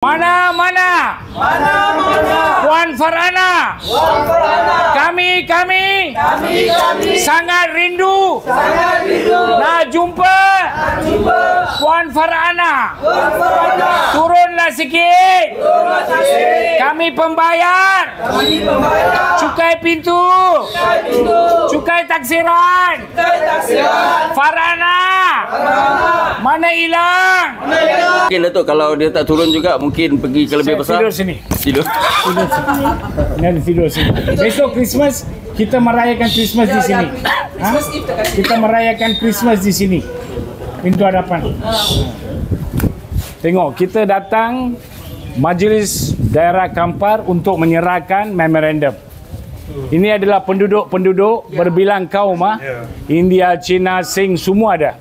Mana? Puan Farhana. Kami sangat rindu nak jumpa Puan Farhana. Turunlah sikit. Kami pembayar cukai pintu, cukai taksiran. Farhana mana hilang? Mungkin Datuk kalau dia tak turun juga mungkin pergi ke lebih besar. Tidur sini. Tidur. Tidur sini. Besok Christmas kita merayakan Christmas di sini. Kita merayakan Christmas di sini. Pintu hadapan. Tengok, kita datang Majlis Daerah Kampar untuk menyerahkan memorandum. Ini adalah penduduk-penduduk berbilang kaum, India, Cina, Sing, semua ada.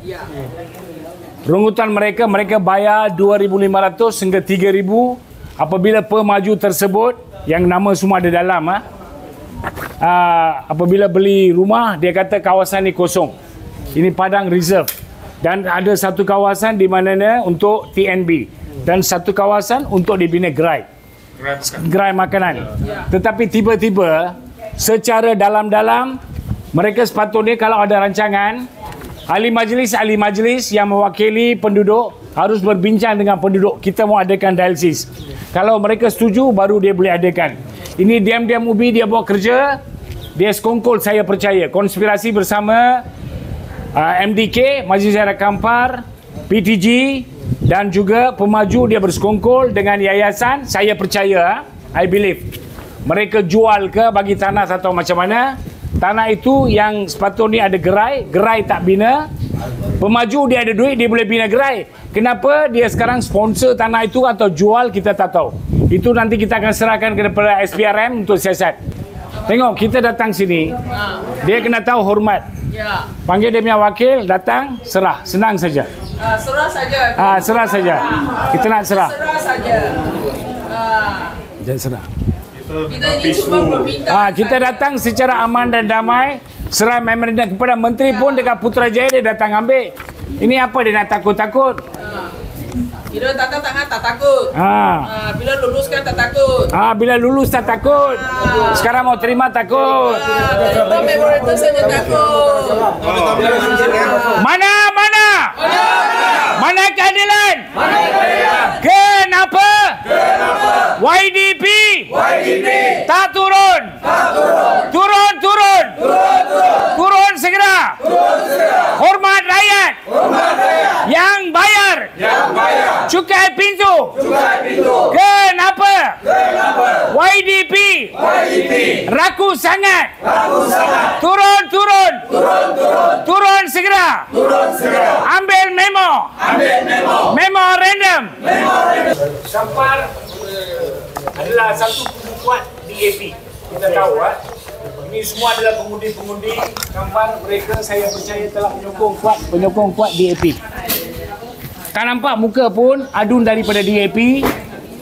Rungutan mereka bayar 2,500 hingga 3,000 apabila pemaju tersebut yang nama semua ada dalam. Apabila beli rumah, dia kata kawasan ini kosong. Ini padang reserve. Dan ada satu kawasan di mana untuk TNB. Dan satu kawasan untuk dibina gerai makanan. Tetapi tiba-tiba secara dalam-dalam mereka sepatutnya kalau ada rancangan, ahli majlis yang mewakili penduduk harus berbincang dengan penduduk. Kita mau adakan dialisis. Kalau mereka setuju, baru dia boleh adakan. Ini diam-diam ubi dia buat kerja. Dia sekongkol, saya percaya. Konspirasi bersama MDK, Majlis Daerah Kampar, PTG dan juga pemaju dia bersekongkol dengan yayasan. Saya percaya, I believe. Mereka jual ke bagi tanah atau macam mana. Tanah itu yang sepatutnya ada gerai tak bina. Pemaju dia ada duit, dia boleh bina gerai. Kenapa dia sekarang sponsor tanah itu atau jual, kita tak tahu. Itu nanti kita akan serahkan kepada SPRM untuk siasat. Tengok, kita datang sini, dia kena tahu hormat. Panggil dia punya wakil, datang, serah. Senang saja. Serah saja. Kita nak serah. Serah saja. Jangan serah. Kita ini cuma meminta. Kita datang secara aman dan damai. Serah memorandum kepada menteri pun dekat Putrajaya dia datang ambil. Ini apa dia nak takut-takut? Bila datang tangan tak takut. Bila luluskan tak takut. Bila lulus tak takut. Sekarang mau terima takut. Terima memorandum saja takut. Mana keadilan? Kenapa? YDP tak turun. Turun segera. Hormat rakyat. Yang bayar. Cukai pintu. Kenapa? YDP rakus sangat. Turun segera. Ambil memo. Memorandum. Kampar adalah satu kubu kuat DAP. Kita tahu, ini semua adalah pengundi-pengundi Kampar. Mereka saya percaya telah penyokong kuat DAP. Tak nampak muka pun adun daripada DAP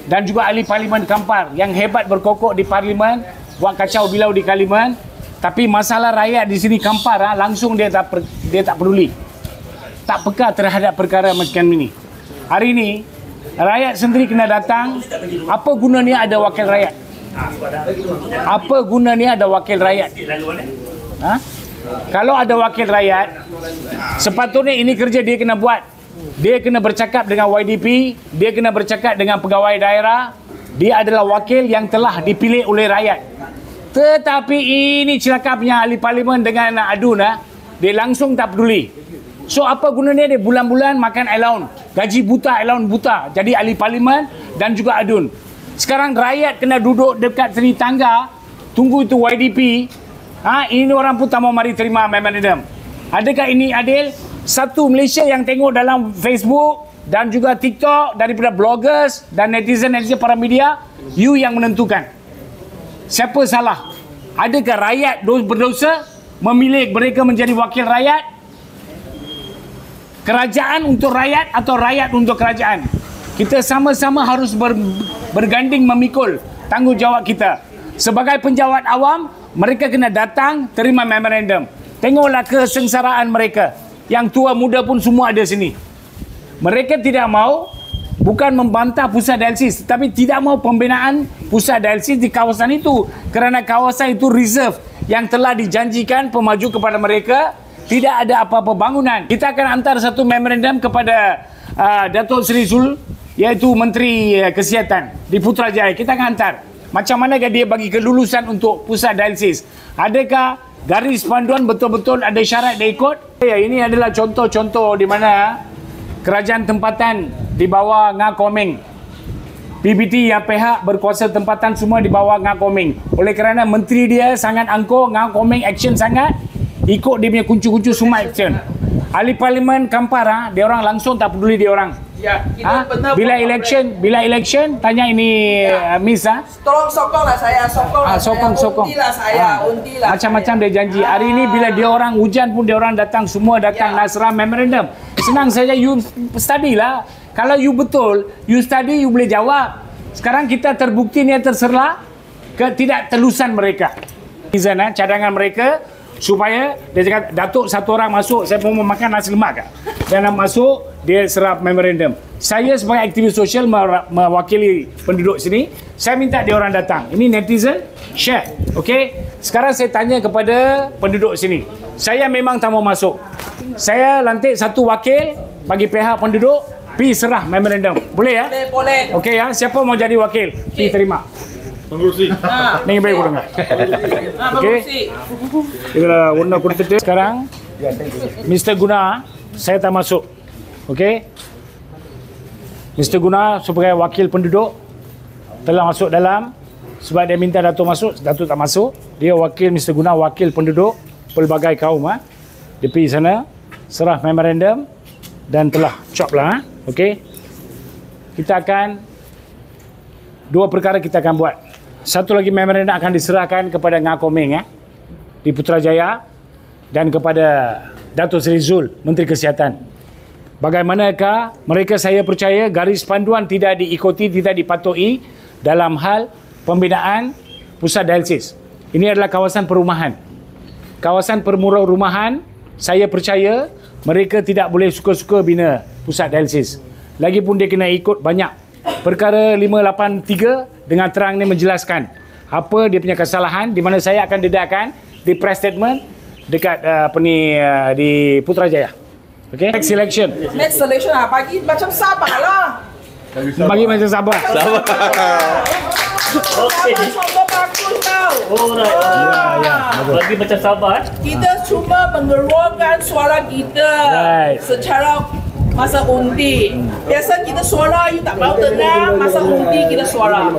dan juga ahli parlimen Kampar yang hebat berkokok di parlimen, buat kacau bilau di parlimen. Tapi masalah rakyat di sini Kampar, langsung dia tak peduli. Tak peka terhadap perkara macam ini. Hari ini rakyat sendiri kena datang. Apa gunanya ada wakil rakyat? Kalau ada wakil rakyat, sepatutnya ini kerja dia kena buat. Dia kena bercakap dengan YDP, dia kena bercakap dengan pegawai daerah. Dia adalah wakil yang telah dipilih oleh rakyat. Tetapi ini celakapnya ahli parlimen dengan adun, dia langsung tak peduli. So apa gunanya dia bulan-bulan makan allowance, gaji buta, allowance buta. Jadi ahli parlimen dan juga adun. Sekarang rakyat kena duduk dekat seri tangga, tunggu itu YDP. Ini orang pun tak mau mari terima memorandum. Adakah ini adil? Satu Malaysia yang tengok dalam Facebook dan juga TikTok daripada bloggers dan netizen para media, you yang menentukan. Siapa salah? Adakah rakyat berdosa memilih mereka menjadi wakil rakyat? Kerajaan untuk rakyat atau rakyat untuk kerajaan? Kita sama-sama harus berganding memikul tanggungjawab kita. Sebagai penjawat awam, mereka kena datang terima memorandum. Tengoklah kesengsaraan mereka. Yang tua muda pun semua ada sini. Mereka tidak mau bukan membantah pusat dialisis, tetapi tidak mahu pembinaan pusat dialisis di kawasan itu kerana kawasan itu reserve yang telah dijanjikan pemaju kepada mereka. Tidak ada apa-apa bangunan. Kita akan hantar satu memorandum kepada Datuk Seri Zul, iaitu Menteri Kesihatan di Putrajaya. Kita akan hantar. Macam manakah dia bagi kelulusan untuk pusat dialisis? Adakah garis panduan betul-betul ada syarat dia ikut? Ya, ini adalah contoh-contoh di mana kerajaan tempatan di bawah Ngah Komeng, PBT yang pihak berkuasa tempatan semua di bawah Ngah Komeng. Oleh kerana menteri dia sangat angkuh, Ngah Komeng action sangat, ikut dia punya kuncu-kuncu semua action. Ahli Parlimen Kampar, dia orang langsung tak peduli dia orang. Ya, kita benar. Bila election tanya ini Miss tolong sokonglah saya, sokong. Untilah saya, untilah. Macam-macam dia janji. Hari ini bila dia orang hujan pun dia orang datang, semua datang Nasrah memorandum. Senang saja, you study lah. Kalau you betul, you study, you boleh jawab. Sekarang kita terbukti ni terserlah ketidaktelusan mereka. Cadangan mereka supaya dia cakap Datuk satu orang masuk, saya pun mau makan nasi lemak kak. Dan masuk dia serap memorandum. Saya sebagai aktivis sosial mewakili penduduk sini, saya minta dia orang datang. Ini netizen share. Okey. Sekarang saya tanya kepada penduduk sini. Saya memang tak mau masuk. Saya lantik satu wakil bagi pihak penduduk pergi serah memorandum. Boleh ya? Boleh. Okey ya. Siapa mau jadi wakil? Pergi terima. Pengurusi. Ni baik kurang. Okey. Kita warna kulit sekarang. Mr. Guna, saya tak masuk. Okey. Mr. Guna sebagai wakil penduduk telah masuk dalam sebab dia minta Datuk masuk, Datuk tak masuk. Dia wakil Mr. Guna, wakil penduduk pelbagai kaum Dia pergi sana serah memorandum dan telah chop lah. Okey. Kita akan dua perkara kita akan buat. Satu lagi memorandum akan diserahkan kepada Ngah Komeng di Putrajaya dan kepada Datuk Seri Zul, Menteri Kesihatan. Bagaimanakah mereka, saya percaya garis panduan tidak diikuti, tidak dipatuhi dalam hal pembinaan pusat dialisis. Ini adalah kawasan perumahan. Kawasan perumahan, saya percaya mereka tidak boleh suka-suka bina pusat dialisis. Lagipun dia kena ikut banyak perkara 583 dengan terang ni menjelaskan apa dia punya kesalahan, di mana saya akan dedakkan di press statement dekat di Putrajaya. Okey. Next selection bagi macam Sabah lah. Bagi macam Sabah. Okey. Sabah bagus tau. Ya. Bagi macam Sabah. Kita cuma mengeluarkan suara kita secara masa undi. Biasa kita suara you tak mau dengar, masa undi kita suara.